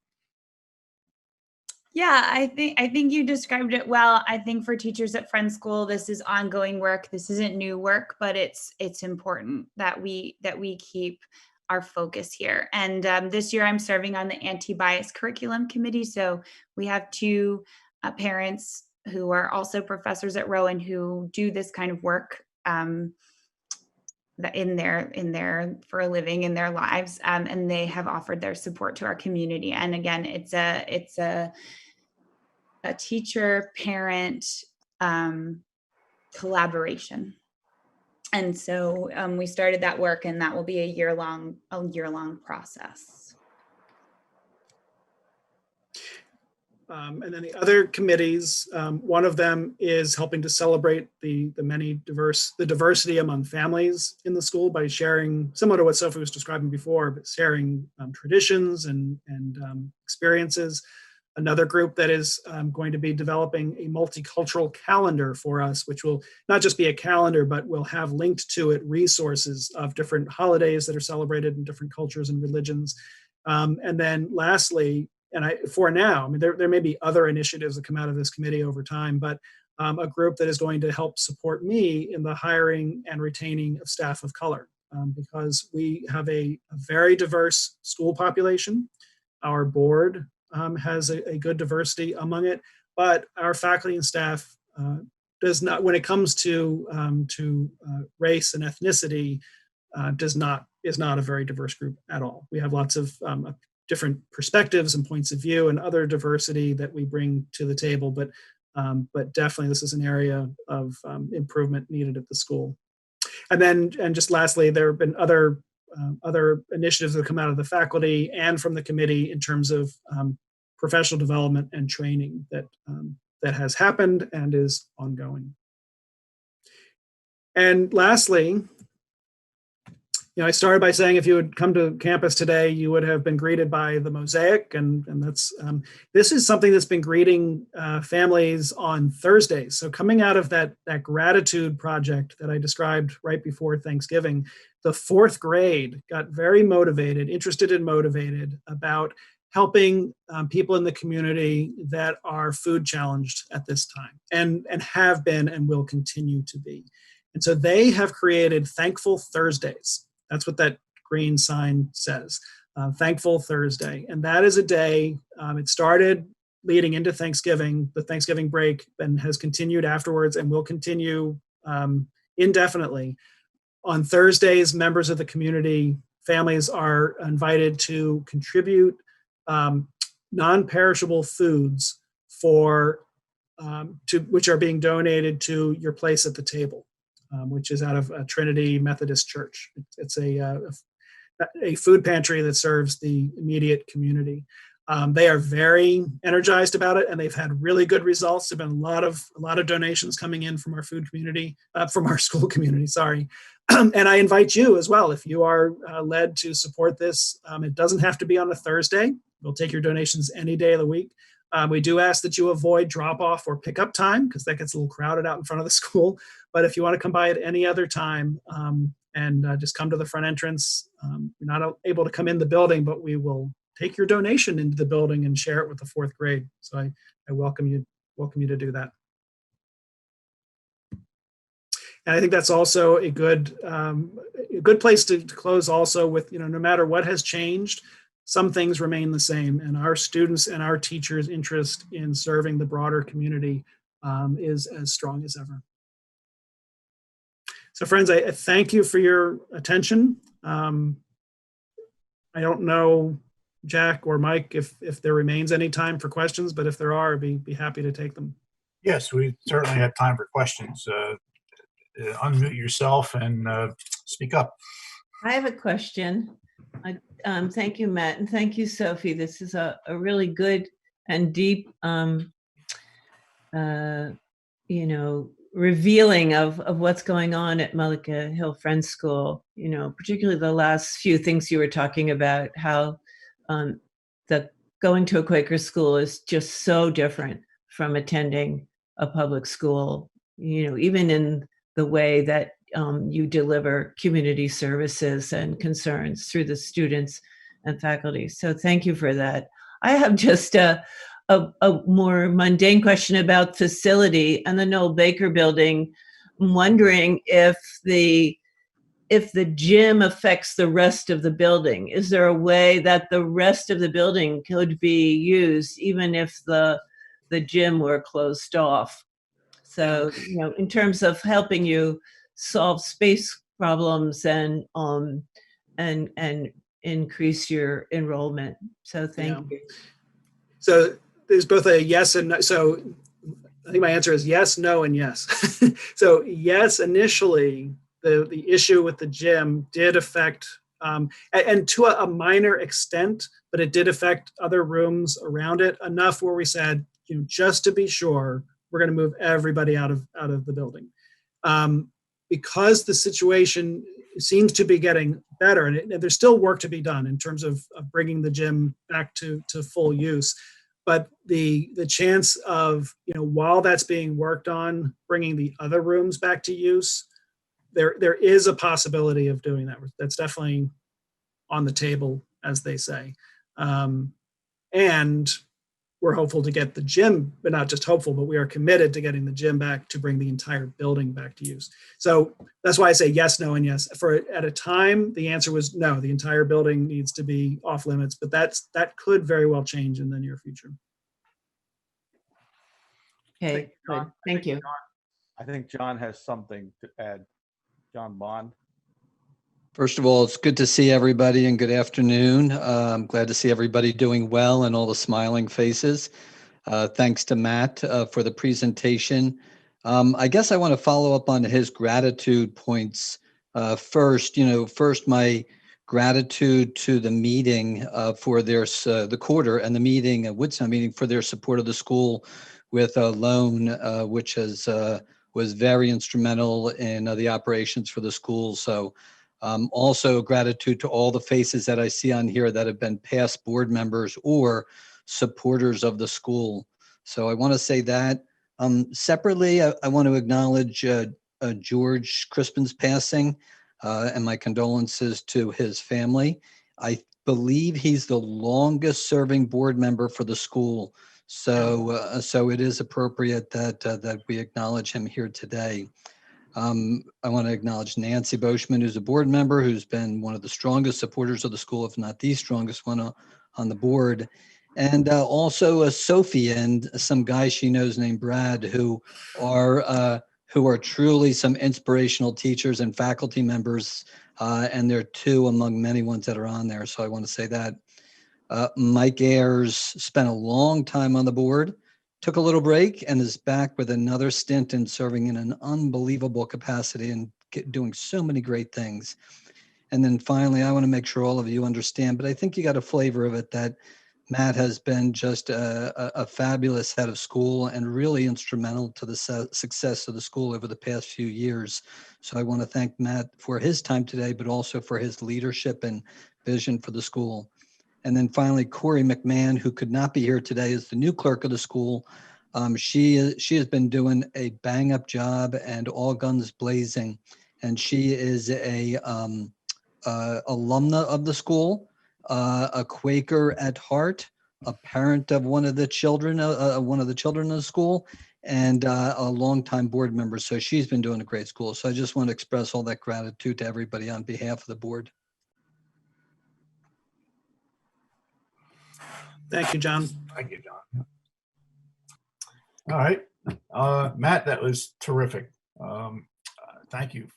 Yeah, I think you described it well. I think for teachers at Friends School, this is ongoing work. This isn't new work, but it's important that we keep our focus here. And this year I'm serving on the anti-bias curriculum committee. So we have two parents who are also professors at Rowan who do this kind of work in their for a living in their lives, and they have offered their support to our community. And again, it's a teacher parent collaboration. And so we started that work, and that will be a year-long process. And then the other committees, one of them is helping to celebrate the diversity among families in the school by sharing, similar to what Sophie was describing before, but sharing traditions and experiences. Another group that is going to be developing a multicultural calendar for us, which will not just be a calendar, but will have linked to it resources of different holidays that are celebrated in different cultures and religions. And then lastly, for now, there may be other initiatives that come out of this committee over time, but a group that is going to help support me in the hiring and retaining of staff of color, because we have a very diverse school population. Our board has a good diversity among it, but our faculty and staff does not, when it comes to race and ethnicity, is not a very diverse group at all. We have lots of different perspectives and points of view and other diversity that we bring to the table, but definitely this is an area of improvement needed at the school. And just lastly, there have been other initiatives that come out of the faculty and from the committee in terms of professional development and training that has happened and is ongoing. And lastly, I started by saying if you had come to campus today, you would have been greeted by the mosaic, and that's this is something that's been greeting families on Thursdays. So coming out of that gratitude project that I described right before Thanksgiving, the 4th grade got very interested and motivated about helping people in the community that are food challenged at this time, and have been and will continue to be. And so they have created Thankful Thursdays. That's what that green sign says, Thankful Thursday. And that is a day, it started leading into Thanksgiving, the Thanksgiving break, and has continued afterwards and will continue indefinitely. On Thursdays, members of the community, families are invited to contribute non-perishable foods which are being donated to Your Place at the Table. Which is out of Trinity Methodist Church. It's a food pantry that serves the immediate community. They are very energized about it, and they've had really good results. There've been a lot of donations coming in from our food community, from our school community. Sorry, and I invite you as well. If you are led to support this, it doesn't have to be on a Thursday. We'll take your donations any day of the week. We do ask that you avoid drop-off or pickup time because that gets a little crowded out in front of the school. But if you want to come by at any other time, and just come to the front entrance, you're not able to come in the building, but we will take your donation into the building and share it with the fourth grade. So I welcome you to do that. And I think that's also a good place to close also with, no matter what has changed, some things remain the same, and our students and our teachers' interest in serving the broader community is as strong as ever. So friends, I thank you for your attention. I don't know, Jack or Mike, if there remains any time for questions, but if there are, I'd be happy to take them. Yes, we certainly have time for questions. Unmute yourself and speak up. I have a question. Thank you, Matt, and thank you, Sophie. This is a really good and deep, revealing of what's going on at Mullica Hill Friends School. Particularly the last few things you were talking about, how the going to a Quaker school is just so different from attending a public school. Even in the way that you deliver community services and concerns through the students and faculty. So thank you for that. I have just a more mundane question about facility and the Noel Baker building. I'm wondering if the gym affects the rest of the building. Is there a way that the rest of the building could be used even if the gym were closed off? So, in terms of helping you solve space problems and increase your enrollment. So thank you. So there's both a yes and no. So I think my answer is yes, no, and yes. So yes, initially the issue with the gym did affect, and to a minor extent, but it did affect other rooms around it enough where we said, just to be sure, we're going to move everybody out of the building. Because the situation seems to be getting better, and there's still work to be done in terms of bringing the gym back to full use. But the chance of, while that's being worked on, bringing the other rooms back to use, there is a possibility of doing that. That's definitely on the table, as they say. And we're hopeful to get the gym, but not just hopeful, but we are committed to getting the gym back to bring the entire building back to use. So that's why I say yes, no, and yes. At a time, the answer was no, the entire building needs to be off limits, but that could very well change in the near future. Okay, good. Thank you. I think John has something to add. John Bond. First of all, it's good to see everybody and good afternoon. I'm glad to see everybody doing well and all the smiling faces. Thanks to Matt for the presentation. I guess I want to follow up on his gratitude points. First, my gratitude to the meeting for the quarter and the meeting, Woodstown meeting, for their support of the school with a loan, which was very instrumental in the operations for the school. So also gratitude to all the faces that I see on here that have been past board members or supporters of the school. So I want to say that. Separately, I want to acknowledge George Crispin's passing and my condolences to his family. I believe he's the longest serving board member for the school. So it is appropriate that we acknowledge him here today. I want to acknowledge Nancy Boschman, who's a board member, who's been one of the strongest supporters of the school, if not the strongest one on the board. And also Sophie and some guy she knows named Brad, who are truly some inspirational teachers and faculty members. And they're two among many ones that are on there. So I want to say that. Mike Ayers spent a long time on the board, took a little break, and is back with another stint in serving in an unbelievable capacity and doing so many great things. And then finally, I want to make sure all of you understand, but I think you got a flavor of it, that Matt has been just a fabulous head of school and really instrumental to the success of the school over the past few years. So I want to thank Matt for his time today, but also for his leadership and vision for the school. And then finally, Corey McMahon, who could not be here today, is the new clerk of the school. She has been doing a bang up job and all guns blazing, and she is a alumna of the school, a Quaker at heart, a parent of one of the children of the school, and a longtime board member. So she's been doing a great school. So I just want to express all that gratitude to everybody on behalf of the board. Thank you, John. Thank you, John. All right. Matt, that was terrific. Thank you.